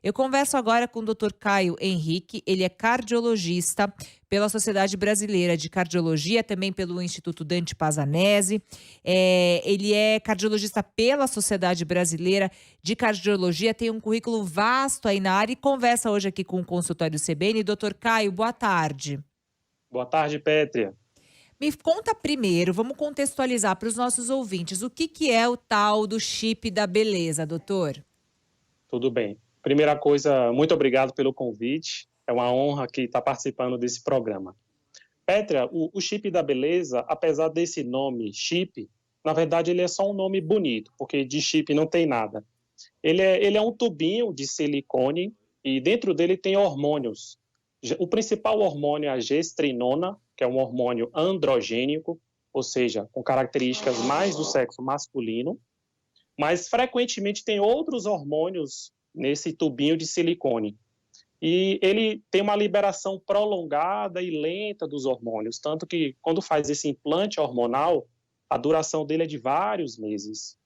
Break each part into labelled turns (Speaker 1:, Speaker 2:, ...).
Speaker 1: Eu converso agora com o Dr. Caio Henrique, ele é cardiologista pela Sociedade Brasileira de Cardiologia, também pelo Instituto Dante Pazanese. Ele é cardiologista pela Sociedade Brasileira de Cardiologia, tem um currículo vasto aí na área e conversa hoje aqui com o consultório CBN. Dr. Caio, boa tarde.
Speaker 2: Boa tarde, Pétria.
Speaker 1: Me conta primeiro, vamos contextualizar para os nossos ouvintes, o que que é o tal do chip da beleza, doutor?
Speaker 2: Tudo bem. Primeira coisa, muito obrigado pelo convite. É uma honra aqui estar participando desse programa. Pétria, o chip da beleza, apesar desse nome chip, na verdade ele é só um nome bonito, porque de chip não tem nada. Ele é um tubinho de silicone e dentro dele tem hormônios. O principal hormônio é a gestrinona, que é um hormônio androgênico, ou seja, com características mais do sexo masculino, mas frequentemente tem outros hormônios nesse tubinho de silicone. E ele tem uma liberação prolongada e lenta dos hormônios, tanto que quando faz esse implante hormonal, a duração dele é de vários meses.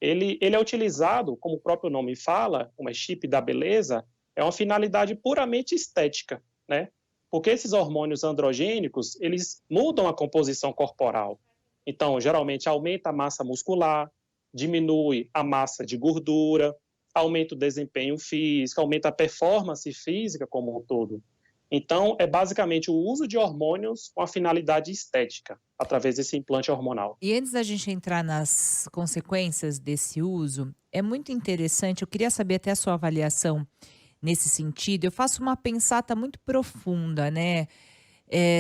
Speaker 2: Ele é utilizado, como o próprio nome fala, como é chip da beleza, é uma finalidade puramente estética, né? Porque esses hormônios androgênicos, eles mudam a composição corporal. Então, geralmente aumenta a massa muscular, diminui a massa de gordura, aumenta o desempenho físico, aumenta a performance física como um todo. Então, é basicamente o uso de hormônios com a finalidade estética, através desse implante hormonal.
Speaker 1: E antes da gente entrar nas consequências desse uso, é muito interessante, eu queria saber até a sua avaliação nesse sentido. Eu faço uma pensata muito profunda, né?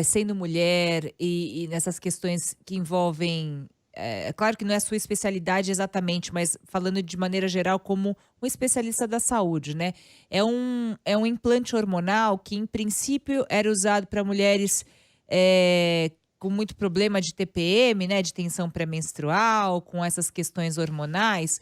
Speaker 1: Sendo mulher e nessas questões que envolvem. É claro que não é a sua especialidade exatamente, mas falando de maneira geral, como um especialista da saúde, né? É um implante hormonal que, em princípio, era usado para mulheres com muito problema de TPM, né? De tensão pré-menstrual, com essas questões hormonais.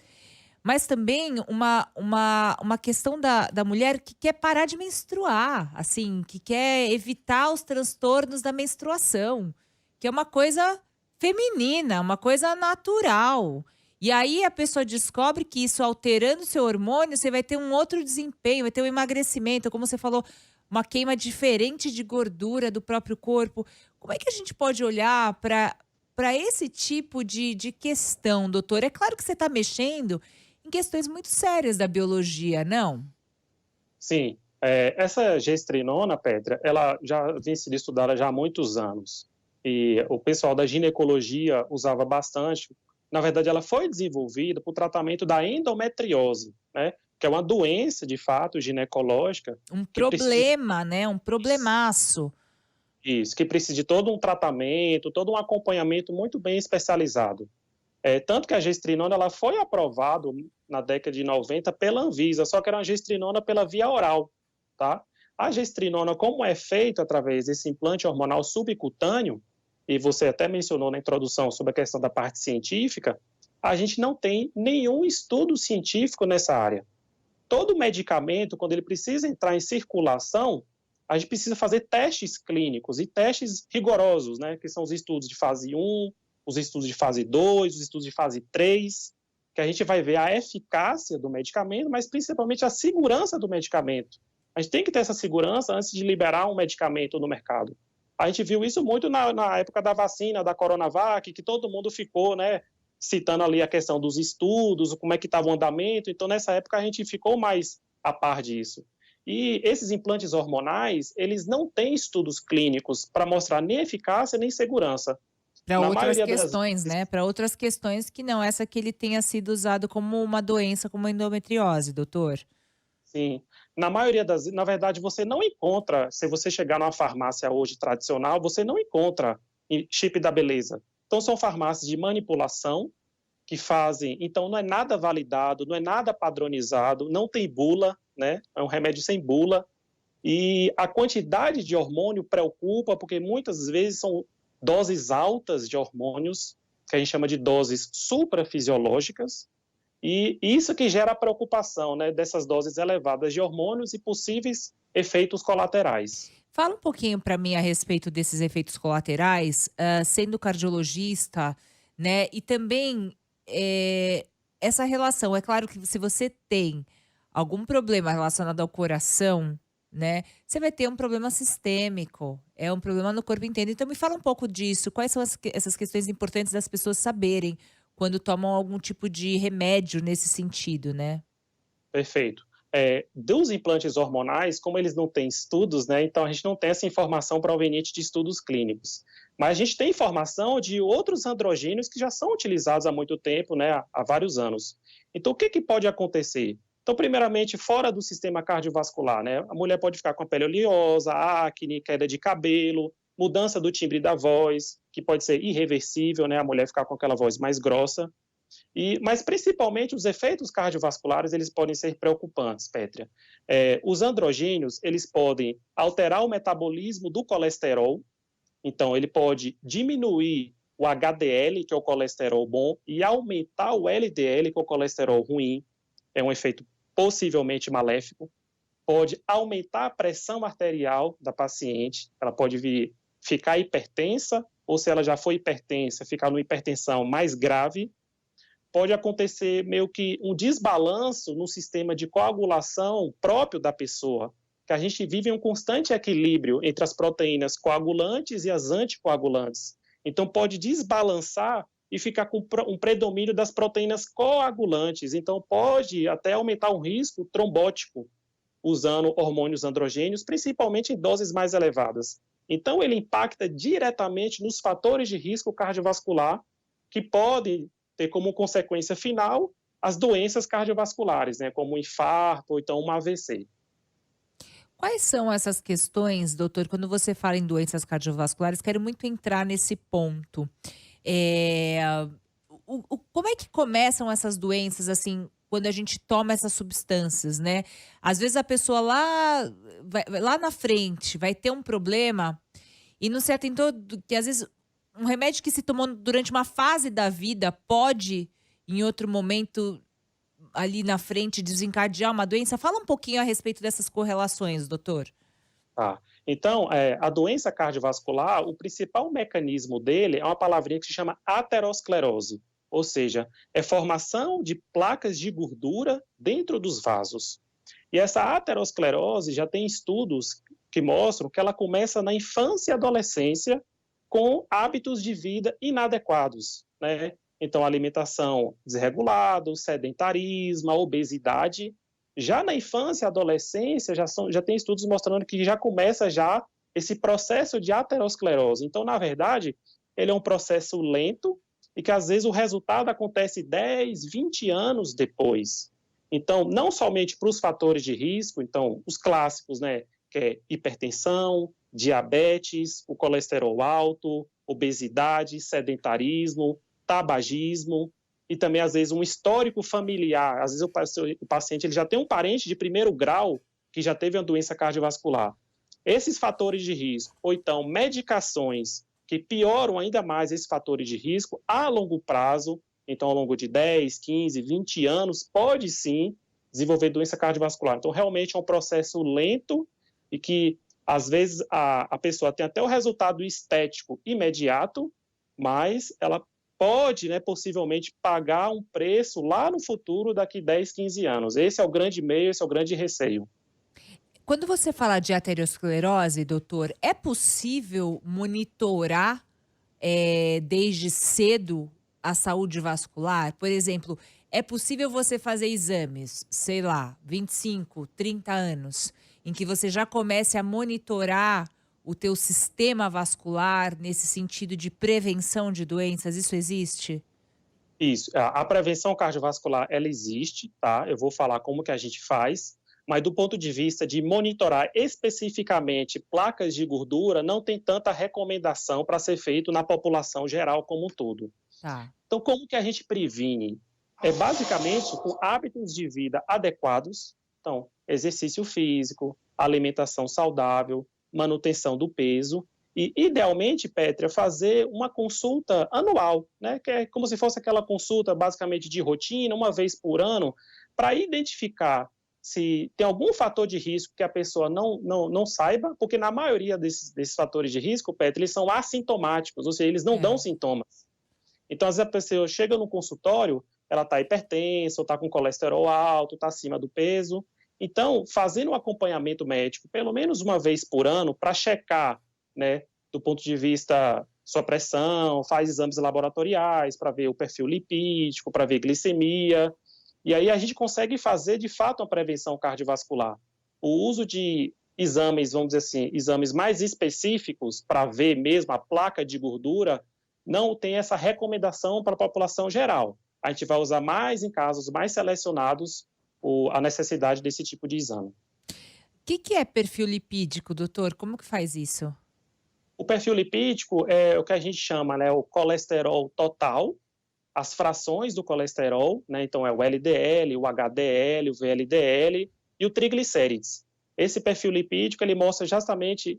Speaker 1: Mas também uma questão da mulher que quer parar de menstruar, assim, que quer evitar os transtornos da menstruação, que é uma coisa feminina, uma coisa natural. E aí a pessoa descobre que isso alterando o seu hormônio, você vai ter um outro desempenho, vai ter um emagrecimento, como você falou, uma queima diferente de gordura do próprio corpo. Como é que a gente pode olhar para esse tipo de questão, doutor? É claro que você está mexendo em questões muito sérias da biologia, não?
Speaker 2: Sim, essa gestrinona, Petra, ela já vem sendo estudada já há muitos anos. E o pessoal da ginecologia usava bastante. Na verdade, ela foi desenvolvida para o tratamento da endometriose, né? Que é uma doença, de fato, ginecológica,
Speaker 1: Um
Speaker 2: que precisa
Speaker 1: problema, né, um problemaço.
Speaker 2: isso, que precisa de todo um tratamento, todo um acompanhamento muito bem especializado. Tanto que a gestrinona ela foi aprovada na década de 90 pela Anvisa, só que era uma gestrinona pela via oral, tá? A gestrinona, como é feita através desse implante hormonal subcutâneo, e você até mencionou na introdução sobre a questão da parte científica, a gente não tem nenhum estudo científico nessa área. Todo medicamento, quando ele precisa entrar em circulação, a gente precisa fazer testes clínicos e testes rigorosos, né? Que são os estudos de fase 1, os estudos de fase 2, os estudos de fase 3, que a gente vai ver a eficácia do medicamento, mas principalmente a segurança do medicamento. A gente tem que ter essa segurança antes de liberar um medicamento no mercado. A gente viu isso muito na época da vacina, da Coronavac, que todo mundo ficou, né, citando ali a questão dos estudos, como é que estava o andamento. Então, nessa época, a gente ficou mais a par disso. E esses implantes hormonais, eles não têm estudos clínicos para mostrar nem eficácia nem segurança.
Speaker 1: Para
Speaker 2: Na
Speaker 1: outras
Speaker 2: maioria das
Speaker 1: questões,
Speaker 2: vezes,
Speaker 1: né, para outras questões que não essa que ele tenha sido usado como uma doença, como a endometriose, doutor.
Speaker 2: sim. Na verdade, você não encontra, se você chegar numa farmácia hoje tradicional, você não encontra chip da beleza. Então, são farmácias de manipulação que fazem, então não é nada validado, não é nada padronizado, não tem bula, né? É um remédio sem bula. E a quantidade de hormônio preocupa, porque muitas vezes são doses altas de hormônios, que a gente chama de doses suprafisiológicas, e isso que gera a preocupação, né, dessas doses elevadas de hormônios e possíveis efeitos colaterais.
Speaker 1: Fala um pouquinho para mim a respeito desses efeitos colaterais, sendo cardiologista, né, e também, essa relação. É claro que se você tem algum problema relacionado ao coração, né, você vai ter um problema sistêmico, é um problema no corpo inteiro. Então me fala um pouco disso, quais são essas questões importantes das pessoas saberem quando tomam algum tipo de remédio nesse sentido, né?
Speaker 2: Perfeito. Dos implantes hormonais, como eles não têm estudos, né, então a gente não tem essa informação proveniente de estudos clínicos. Mas a gente tem informação de outros androgênios que já são utilizados há muito tempo, né, há vários anos. Então, o que, que pode acontecer? Então, primeiramente, fora do sistema cardiovascular, né, a mulher pode ficar com a pele oleosa, acne, queda de cabelo, mudança do timbre da voz, que pode ser irreversível, né, a mulher ficar com aquela voz mais grossa. Mas principalmente os efeitos cardiovasculares, eles podem ser preocupantes, Pétria. Os androgênios, eles podem alterar o metabolismo do colesterol, então ele pode diminuir o HDL, que é o colesterol bom, e aumentar o LDL, que é o colesterol ruim, é um efeito possivelmente maléfico. Pode aumentar a pressão arterial da paciente, ela pode ficar hipertensa, ou se ela já foi hipertensa, ficar numa hipertensão mais grave. Pode acontecer meio que um desbalanço no sistema de coagulação próprio da pessoa, que a gente vive em um constante equilíbrio entre as proteínas coagulantes e as anticoagulantes. Então, pode desbalançar e ficar com um predomínio das proteínas coagulantes. Então, pode até aumentar o risco trombótico usando hormônios androgênios, principalmente em doses mais elevadas. Então, ele impacta diretamente nos fatores de risco cardiovascular que podem ter como consequência final as doenças cardiovasculares, né, como um infarto ou então uma AVC.
Speaker 1: Quais são essas questões, doutor, quando você fala em doenças cardiovasculares, quero muito entrar nesse ponto. Eh, como é que começam essas doenças, assim, quando a gente toma essas substâncias, né? Às vezes a pessoa lá na frente vai ter um problema e não se atentou que às vezes um remédio que se tomou durante uma fase da vida pode, em outro momento, ali na frente, desencadear uma doença. Fala um pouquinho a respeito dessas correlações, doutor.
Speaker 2: Tá. Então, a doença cardiovascular, o principal mecanismo dele é uma palavrinha que se chama aterosclerose, ou seja, é formação de placas de gordura dentro dos vasos. E essa aterosclerose já tem estudos que mostram que ela começa na infância e adolescência com hábitos de vida inadequados, né? Então, alimentação desregulada, sedentarismo, obesidade. Já na infância e adolescência, já tem estudos mostrando que já começa já esse processo de aterosclerose. Então, na verdade, ele é um processo lento e que, às vezes, o resultado acontece 10, 20 anos depois. Então, não somente para os fatores de risco, então, os clássicos, né, que é hipertensão, diabetes, o colesterol alto, obesidade, sedentarismo, tabagismo e também, às vezes, um histórico familiar. Às vezes, o paciente ele já tem um parente de primeiro grau que já teve uma doença cardiovascular. Esses fatores de risco, ou então medicações que pioram ainda mais esses fatores de risco a longo prazo, então, ao longo de 10, 15, 20 anos, pode sim desenvolver doença cardiovascular. Então, realmente é um processo lento e que, às vezes, a pessoa tem até o resultado estético imediato, mas ela pode, né, possivelmente, pagar um preço lá no futuro, daqui 10, 15 anos. Esse é o grande meio, esse é o grande receio.
Speaker 1: Quando você fala de aterosclerose, doutor, é possível monitorar, desde cedo a saúde vascular? Por exemplo, é possível você fazer exames, sei lá, 25, 30 anos, em que você já comece a monitorar o teu sistema vascular nesse sentido de prevenção de doenças? Isso existe?
Speaker 2: Isso, a prevenção cardiovascular, ela existe, tá? Eu vou falar como que a gente faz, mas do ponto de vista de monitorar especificamente placas de gordura, não tem tanta recomendação para ser feito na população geral como um todo.
Speaker 1: Tá.
Speaker 2: Então, como que a gente previne? É basicamente com hábitos de vida adequados, então, exercício físico, alimentação saudável, manutenção do peso e, idealmente, Pétria, fazer uma consulta anual, né? Que é como se fosse aquela consulta basicamente de rotina, uma vez por ano, para identificar se tem algum fator de risco que a pessoa não saiba, porque na maioria desses fatores de risco, Pétria, eles são assintomáticos, ou seja, eles não dão
Speaker 1: É.
Speaker 2: sintomas. Então, às vezes a pessoa chega no consultório ela está hipertensa, ou está com colesterol alto, está acima do peso. Então, fazendo um acompanhamento médico, pelo menos uma vez por ano, para checar, né, do ponto de vista sua pressão, faz exames laboratoriais para ver o perfil lipídico, para ver glicemia, e aí a gente consegue fazer, de fato, uma prevenção cardiovascular. O uso de exames, vamos dizer assim, exames mais específicos para ver mesmo a placa de gordura, não tem essa recomendação para a população geral. A gente vai usar mais em casos mais selecionados a necessidade desse tipo de exame.
Speaker 1: O que é perfil lipídico, doutor? Como que faz isso?
Speaker 2: O perfil lipídico é o que a gente chama, né, o colesterol total, as frações do colesterol, né, então é o LDL, o HDL, o VLDL e o triglicérides. Esse perfil lipídico, ele mostra justamente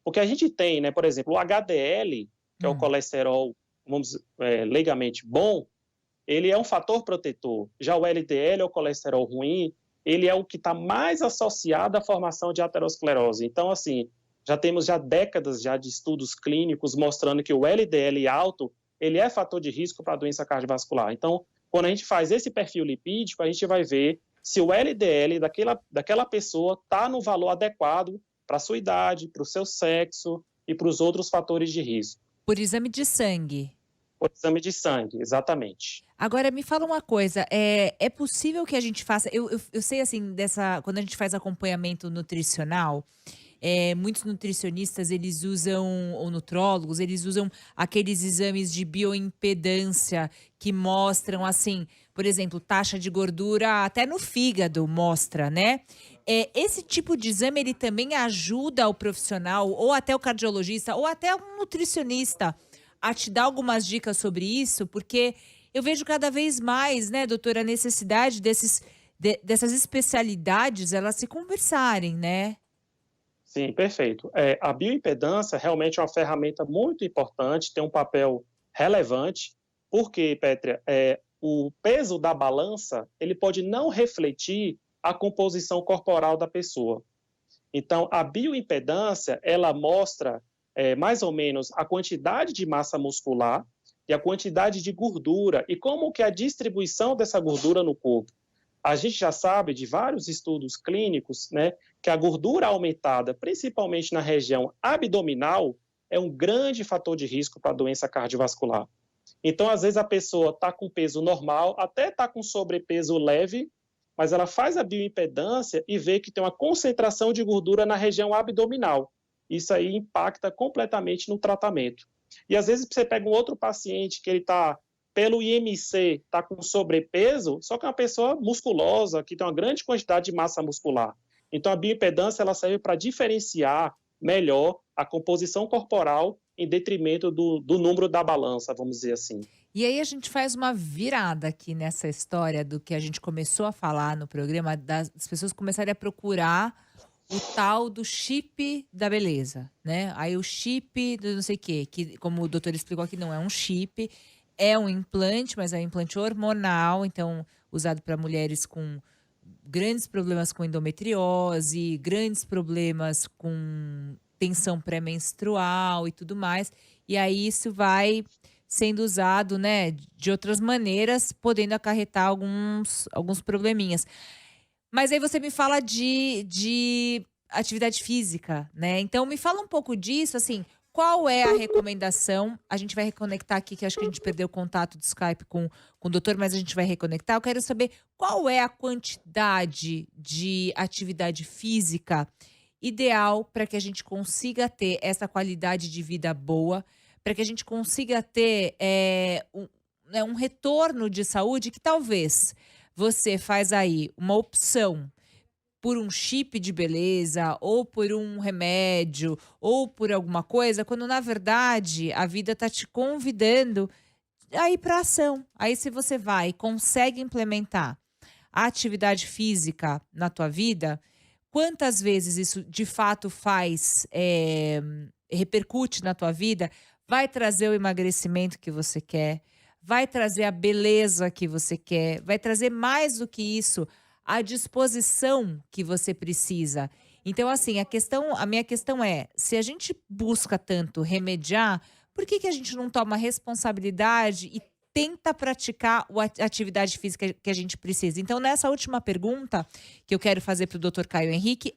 Speaker 2: o que a gente tem, né, por exemplo, o HDL, que é o colesterol, vamos leigamente bom, ele é um fator protetor. Já o LDL, é o colesterol ruim, ele é o que está mais associado à formação de aterosclerose. Então, assim, já temos décadas de estudos clínicos mostrando que o LDL alto, ele é fator de risco para a doença cardiovascular. Então, quando a gente faz esse perfil lipídico, a gente vai ver se o LDL daquela pessoa está no valor adequado para a sua idade, para o seu sexo e para os outros fatores de risco.
Speaker 1: Por exame de sangue.
Speaker 2: Por exame de sangue, exatamente.
Speaker 1: Agora me fala uma coisa, é possível que a gente faça eu sei, assim, quando a gente faz acompanhamento nutricional, muitos nutricionistas eles usam, ou nutrólogos, eles usam aqueles exames de bioimpedância que mostram, assim, por exemplo, taxa de gordura até no fígado mostra, né. Esse tipo de exame ele também ajuda o profissional, ou até o cardiologista, ou até um nutricionista, a te dar algumas dicas sobre isso? Porque eu vejo cada vez mais, né, doutora, a necessidade dessas especialidades elas se conversarem, né?
Speaker 2: Sim, perfeito. A bioimpedância realmente é uma ferramenta muito importante, tem um papel relevante, porque, Pétria, o peso da balança ele pode não refletir a composição corporal da pessoa. Então, a bioimpedância ela mostra mais ou menos a quantidade de massa muscular e a quantidade de gordura e como que é a distribuição dessa gordura no corpo. A gente já sabe de vários estudos clínicos, né, que a gordura aumentada, principalmente na região abdominal, é um grande fator de risco para a doença cardiovascular. Então, às vezes, a pessoa está com peso normal, até está com sobrepeso leve, mas ela faz a bioimpedância e vê que tem uma concentração de gordura na região abdominal. Isso aí impacta completamente no tratamento. E, às vezes, você pega um outro paciente que ele está pelo IMC, está com sobrepeso, só que é uma pessoa musculosa, que tem uma grande quantidade de massa muscular. Então, a bioimpedância ela serve para diferenciar melhor a composição corporal em detrimento do número da balança, vamos dizer assim.
Speaker 1: E aí a gente faz uma virada aqui nessa história do que a gente começou a falar no programa, das pessoas começarem a procurar o tal do chip da beleza, né? Aí o chip do não sei o quê, que como o doutor explicou aqui, não é um chip, é um implante, mas é um implante hormonal, então usado para mulheres com grandes problemas com endometriose, grandes problemas com tensão pré-menstrual e tudo mais. E aí isso vai sendo usado, né, de outras maneiras, podendo acarretar alguns probleminhas. Mas aí você me fala de atividade física, né? Então me fala um pouco disso, assim, qual é a recomendação? A gente vai reconectar aqui, que acho que a gente perdeu o contato do Skype com o doutor, mas a gente vai reconectar. Eu quero saber qual é a quantidade de atividade física ideal para que a gente consiga ter essa qualidade de vida boa, para que a gente consiga ter né, um retorno de saúde que talvez você faz aí uma opção por um chip de beleza, ou por um remédio, ou por alguma coisa, quando na verdade a vida tá te convidando a ir para ação. Aí se você vai e consegue implementar a atividade física na tua vida, quantas vezes isso de fato repercute na tua vida, vai trazer o emagrecimento que você quer, vai trazer a beleza que você quer, vai trazer mais do que isso, a disposição que você precisa. Então, assim, a minha questão é, se a gente busca tanto remediar, por que que a gente não toma responsabilidade e tenta praticar a atividade física que a gente precisa. Então, nessa última pergunta que eu quero fazer para o Dr. Caio Henrique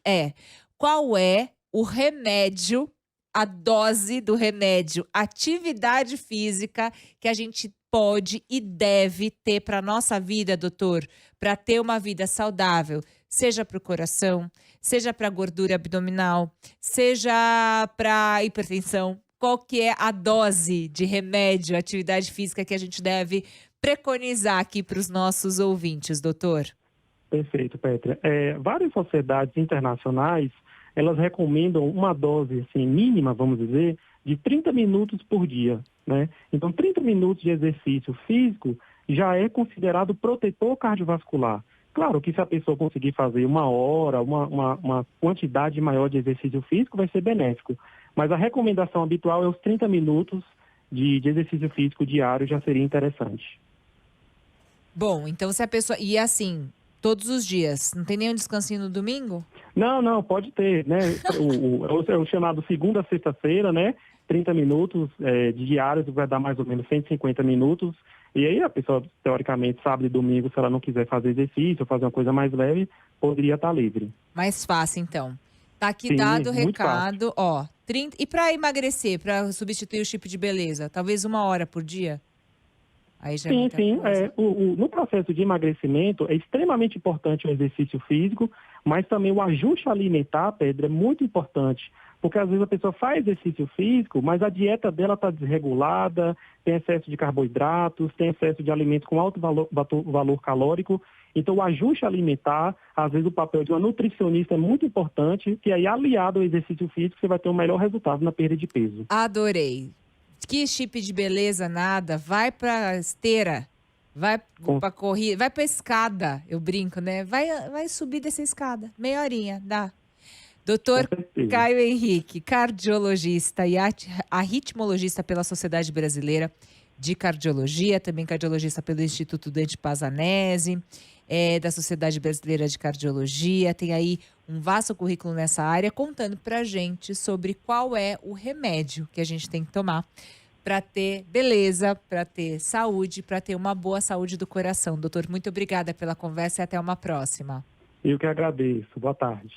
Speaker 1: qual é o remédio, a dose do remédio, atividade física que a gente pode e deve ter para a nossa vida, doutor, para ter uma vida saudável, seja para o coração, seja para a gordura abdominal, seja para hipertensão. Qual que é a dose de remédio, atividade física que a gente deve preconizar aqui para os nossos ouvintes, doutor?
Speaker 3: Perfeito, Pétria. Várias sociedades internacionais, elas recomendam uma dose assim, mínima, vamos dizer, de 30 minutos por dia, né? Então, 30 minutos de exercício físico já é considerado protetor cardiovascular. Claro que se a pessoa conseguir fazer 1 hora, uma quantidade maior de exercício físico, vai ser benéfico. Mas a recomendação habitual é os 30 minutos de exercício físico diário, já seria interessante.
Speaker 1: Bom, então se a pessoa... E assim, todos os dias, não tem nenhum descansinho no domingo?
Speaker 3: Não, pode ter, né? É o chamado segunda a sexta-feira, né? 30 minutos de diários, vai dar mais ou menos 150 minutos. E aí a pessoa, teoricamente, sábado e domingo, se ela não quiser fazer exercício ou fazer uma coisa mais leve, poderia estar livre.
Speaker 1: Mais fácil, então. Tá aqui
Speaker 3: Sim,
Speaker 1: dado o
Speaker 3: muito
Speaker 1: recado, ó. 30, e para emagrecer, para substituir o chip de beleza? Talvez 1 hora por dia? Aí já é muita coisa.
Speaker 3: No processo de emagrecimento, é extremamente importante o exercício físico, mas também o ajuste alimentar, Pedro, é muito importante. Porque às vezes a pessoa faz exercício físico, mas a dieta dela está desregulada, tem excesso de carboidratos, tem excesso de alimentos com alto valor calórico. Então, o ajuste alimentar, às vezes o papel de uma nutricionista é muito importante, que aí, aliado ao exercício físico, você vai ter um melhor resultado na perda de peso.
Speaker 1: Adorei. Que chip de beleza, nada. Vai pra esteira, vai pra corrida, vai pra escada, eu brinco, né? Vai subir dessa escada, meia horinha, dá. Doutor Caio Henrique, cardiologista e arritmologista pela Sociedade Brasileira de Cardiologia, também cardiologista pelo Instituto Dante Pazanese, da Sociedade Brasileira de Cardiologia, tem aí um vasto currículo nessa área, contando pra gente sobre qual é o remédio que a gente tem que tomar para ter beleza, para ter saúde, para ter uma boa saúde do coração. Doutor, muito obrigada pela conversa e até uma próxima.
Speaker 3: Eu que agradeço. Boa tarde.